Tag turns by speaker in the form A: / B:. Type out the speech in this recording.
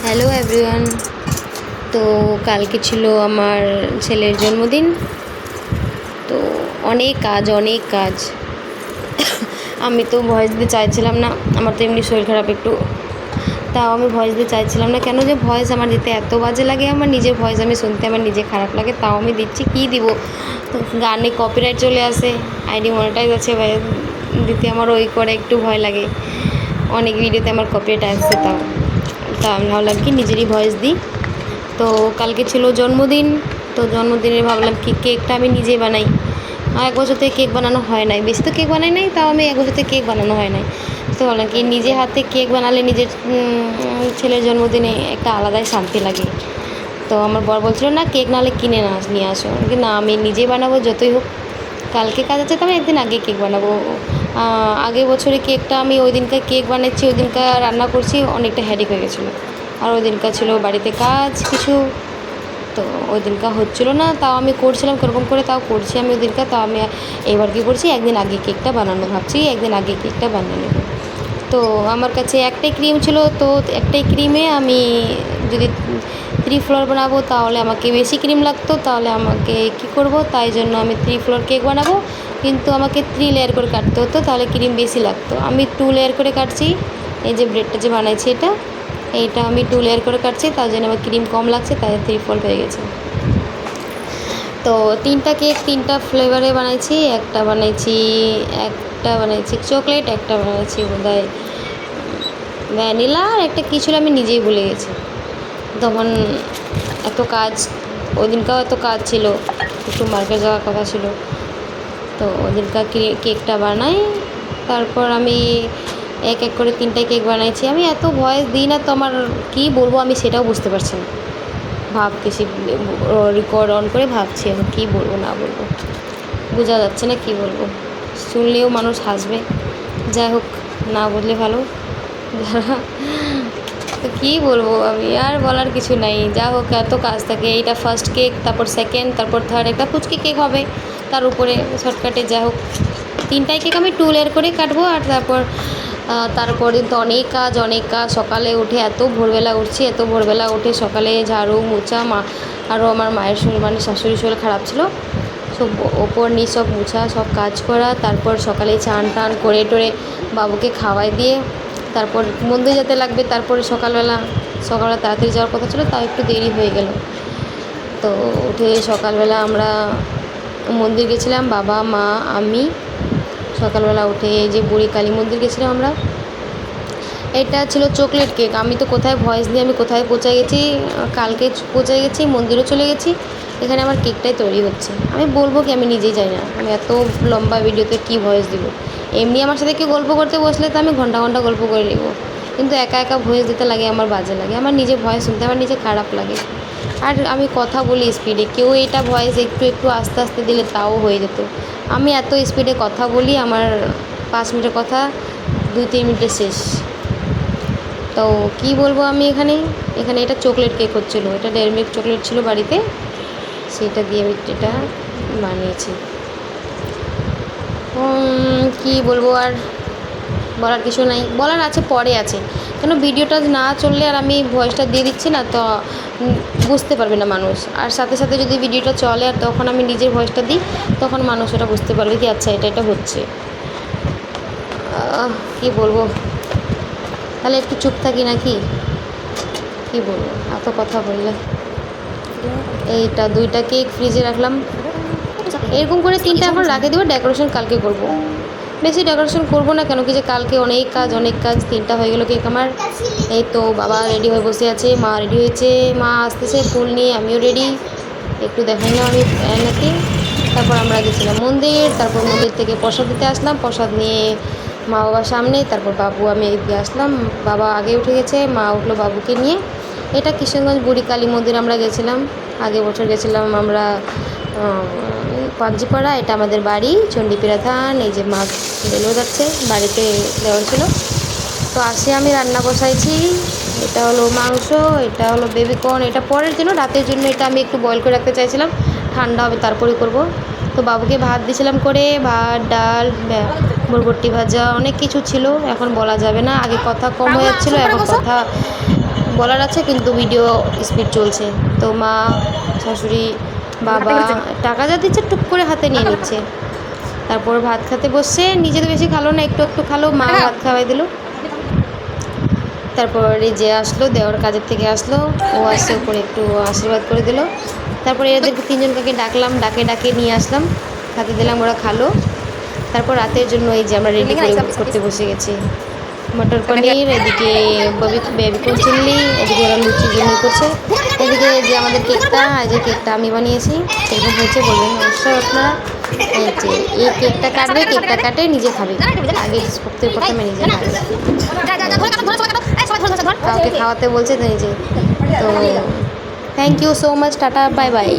A: Hello everyone. তো কালকে ছিল আমার ছেলের জন্মদিন। তো অনেক কাজ আমি তো ভয়েস দিতে চাইছিলাম না, আমার তো এমনি শরীর খারাপ একটু, তাও আমি ভয়েস দিতে চাইছিলাম না। কেন যে ভয়েস আমার দিতে এত বাজে লাগে, আমার নিজের ভয়েস আমি শুনতে আমার নিজে খারাপ লাগে, তাও আমি দিচ্ছি। কী দিব, গানে কপিরাইট চলে আসে, আইডি মনিটাইজ আছে, দিতে আমার ওই করে একটু ভয় লাগে। অনেক ভিডিওতে আমার কপিরাইট আসছে, তা আমি ভাবলাম কি নিজেরই ভয়েস দিই। তো কালকে ছিল জন্মদিন, তো জন্মদিনে ভাবলাম কি কেকটা আমি নিজেই বানাই। এক বছর থেকে কেক বানানো হয় নাই, বেশি তো কেক বানাই নাই, তাও আমি এক বছর থেকে কেক বানানো হয় নাই। তো ভাবলাম কি নিজে হাতে কেক বানালে নিজের ছেলের জন্মদিনে একটা আলাদাই শান্তি লাগে। তো আমার বর বলছিল না কেক নাহলে কিনে নিয়ে আসো, না আমি নিজেই বানাবো যতই হোক। কালকে কাজ আছে তো আমি একদিন আগে কেক বানাবো। আগের বছরে কেকটা আমি ওই দিনকার কেক বানাচ্ছি, ওই দিনকার রান্না করছি, অনেকটা হেডেক হয়ে গেছিলো। আর ওই দিনকার ছিল বাড়িতে কাজ কিছু, তো ওই দিনকার হচ্ছিলো না, তাও আমি করছিলাম কীরকম করে, তাও করছি আমি ওই দিনকার। তাও আমি এবার কী করছি, একদিন আগে কেকটা বানানো ভাবছি, একদিন আগে কেকটা বানিয়ে নেব। তো আমার কাছে একটাই ক্রিম ছিল, তো একটাই ক্রিমে আমি যদি 3 ফ্লোর বানাবো তাহলে আমাকে বেশি ক্রিম লাগতো, তাহলে আমাকে কি করব, তাই জন্য আমি 3 ফ্লোর কেক বানাবো, কিন্তু আমাকে 3 লেয়ার করে কাটতে হতো, তাহলে ক্রিম বেশি লাগতো। আমি 2 লেয়ার করে কাটছি। এই যে ব্রেডটা যে বানাইছি এইটা আমি 2 লেয়ার করে কাটছি, তার জন্য আমার ক্রিম কম লাগছে, তাই 3 ফোল্ড হয়ে গেছে। তো 3টা কেক 3টা ফ্লেভারে বানাইছি। একটা বানাইছি চকলেট, একটা বানাইছি বোধহয় ভ্যানিলা, আর একটা কী ছিল আমি নিজেই ভুলে গেছি। তখন এত কাজ, ওই দিনকাও এত কাজ ছিল, একটু মার্কেট যাওয়ার কথা ছিল। তো ওই দিনকার কেকটা বানাই, তারপর আমি এক এক করে 3টা কেক বানাইছি। আমি এত ভয়েস দিই না, তো আমার কী বলবো আমি সেটাও বুঝতে পারছি না। ভাবতেছি, রেকর্ড অন করে ভাবছি এখন কী বলবো না বলবো, বোঝা যাচ্ছে না কী বলবো। শুনলেও মানুষ হাসবে, যাই হোক, না বললে ভালো। তো কী বলবো, আমি আর বলার কিছু নাই। যা হোক, এত কাজ থাকে। এইটা ফার্স্ট কেক, তারপর সেকেন্ড, তারপর থার্ড, একটা পুচকি কেক হবে তার উপরে শর্টকাটে। যাই হোক, 3টাই কেক আমি 2 লেয়ার করে কাটবো। আর তারপর দিন তো অনেক কাজ। সকালে উঠে এত ভোরবেলা উঠে সকালে ঝাড়ু মোছা, আরও আমার মায়ের শরীর মানে শাশুড়ির শরীর খারাপ ছিল, সব ওপর নিচ সব মোছা, সব কাজ করা। তারপর সকালে চান টান করে টোরে বাবুকে খাওয়াই দিয়ে তারপর মন্দির যেতে লাগবে। তারপরে সকালবেলা তাড়াতাড়ি যাওয়ার কথা ছিল, তাও একটু দেরি হয়ে গেল। তো উঠে সকালবেলা আমরা মন্দির গেছিলাম, বাবা মা আমি। সকালবেলা উঠে এই যে বুড়ি কালী মন্দির গেছিলাম আমরা। এটা ছিল চকলেট কেক। আমি তো কোথায় ভয়েস দিয়ে আমি কোথায় পৌঁছে গেছি, কালকে পৌঁছে গেছি, মন্দিরও চলে গেছি, এখানে আমার কেকটাই তৈরি হচ্ছে। আমি বলবো কি, আমি নিজেই জানি না আমি এত লম্বা ভিডিওতে কী ভয়েস দিব। এমনি আমার সাথে কেউ গল্প করতে বসলে তো আমি ঘন্টা ঘন্টা গল্প করে নেব, কিন্তু একা একা ভয়েস দিতে লাগে আমার বাজে লাগে, আমার নিজে ভয়েস শুনতে আমার নিজে খারাপ লাগে। আর আমি কথা বলি স্পিডে, কেউ এটা ভয়েস একটু একটু আস্তে আস্তে দিলে তাও হয়ে যেত। আমি এত স্পিডে কথা বলি, আমার 5 মিনিটের কথা 2-3 মিনিটে শেষ। তো কী বলবো, আমি এখানে এটা চকলেট কেক হচ্ছিলো, এটা ডেয়ারি মিল্ক চকলেট ছিল বাড়িতে, সেটা দিয়ে আমি এটা বানিয়েছি। কী বলবো, আর বলার কিছু নাই, বলার আছে পরে আছে, কেন ভিডিওটা না চললে আর আমি ভয়েসটা দিয়ে দিচ্ছি না, তো বুঝতে পারবে না মানুষ। আর সাথে সাথে যদি ভিডিওটা চলে আর তখন আমি নিজের ভয়েসটা দিই, তখন মানুষ ওটা বুঝতে পারবে কি আচ্ছা এটা হচ্ছে। কী বলবো, তাহলে একটু চুপ থাকি নাকি, কী বলবো এত কথা বললে। এইটা 2টা কেক ফ্রিজে রাখলাম, এরকম করে 3টা এখন রাখে দেবো, ডেকোরেশন কালকে করব। বেশি ডেকোরেশন করবো না, কেন কি যে কালকে অনেক কাজ। 3টা হয়ে গেল কেক আমার। এই তো বাবা রেডি হয়ে বসে আছে, মা রেডি হয়েছে, মা আসতেছে ফুল নিয়ে, আমিও রেডি, একটু দেখাই না আমি নাকি। তারপর আমরা গেছিলাম মন্দির, তারপর মন্দির থেকে প্রসাদ দিতে আসলাম, প্রসাদ নিয়ে মা বাবার সামনে, তারপর বাবু আমি এদিকে আসলাম। বাবা আগে উঠে গেছে, মা উঠলো বাবুকে নিয়ে। এটা কিশোরগঞ্জ বুড়ি কালী মন্দির আমরা গেছিলাম, আগের বছর গেছিলাম আমরা পাঞ্জিপাড়া, এটা আমাদের বাড়ি চণ্ডীপিড়া থান। এই যে মাছ বেলো যাচ্ছে, বাড়িতে দেওয়া ছিল। তো আসে আমি রান্না বসাইছি, এটা হলো মাংস, এটা হলো বেবিকর্ন, এটা পরের জন্য, রাতের জন্য এটা আমি একটু বয়েল করে রাখতে চাইছিলাম, ঠান্ডা হবে তারপরে করব। তো বাবুকে ভাত দিয়েছিলাম করে, ভাত ডাল বরবটি ভাজা, অনেক কিছু ছিল, এখন বলা যাবে না। আগে কথা কম হয়ে যাচ্ছিলো, এখন কথা বলার আছে কিন্তু ভিডিও স্পিড চলছে। তো মা, শাশুড়ি, বাবা টাকা যা দিচ্ছে টুক করে হাতে নিয়ে নিচ্ছে। তারপর ভাত খেতে বসছে, নিজে তো বেশি খালো না, একটু একটু খালো, মা ভাত খাওয়াই দিল। তারপর এই যে আসলো দেওয়ার কাজের থেকে আসলো, ও আসছে উপরে একটু আশীর্বাদ করে দিল। তারপরে এদেরকে তিনজনকে ডাকলাম, ডাকে নিয়ে আসলাম, খেতে দিলাম, ওরা খালো। তারপর রাতের জন্য এই যে আমরা রেডি করতে বসে গেছি। মটর পনির, এদিকে বেবিকর্ন চিল্লি, এদিকে ওরা লুচি জন্য করছে, এদিকে যে আমাদের কেকটা, যে কেকটা আমি বানিয়েছি সেরকম হয়েছে বলবেন অবশ্যই আপনারা। এই যে এই কেকটা কাটবে, কেকটা কাটে নিজে খাবে, আগে প্রথমে নিজে খাবে, কাউকে খাওয়াতে বলছে তো নিজে। তো thank you so much, tata bye by.